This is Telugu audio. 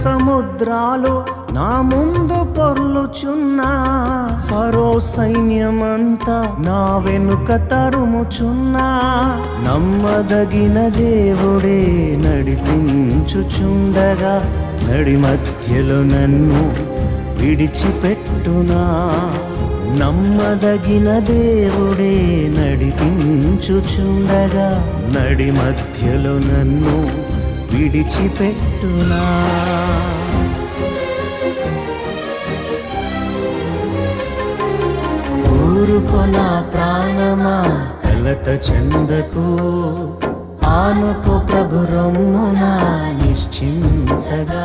సముద్రాలు నా ముందు పొర్లుచున్నా, ఫరో సైన్యమంతా నా వెనుక తరుముచున్నా, నమ్మదగిన దేవుడే నడిపించుచుండగా నడి మధ్యలో నన్ను విడిచిపెట్టునా. నమ్మదగిన దేవుడే నడిపించుచుండగా నడి మధ్యలో నన్ను విడిచిపెట్టునా. ఊరుకో నా ప్రాణమా కలత చెందకు, ఆనుకో ప్రభు రొమ్మున నిశ్చింతగా.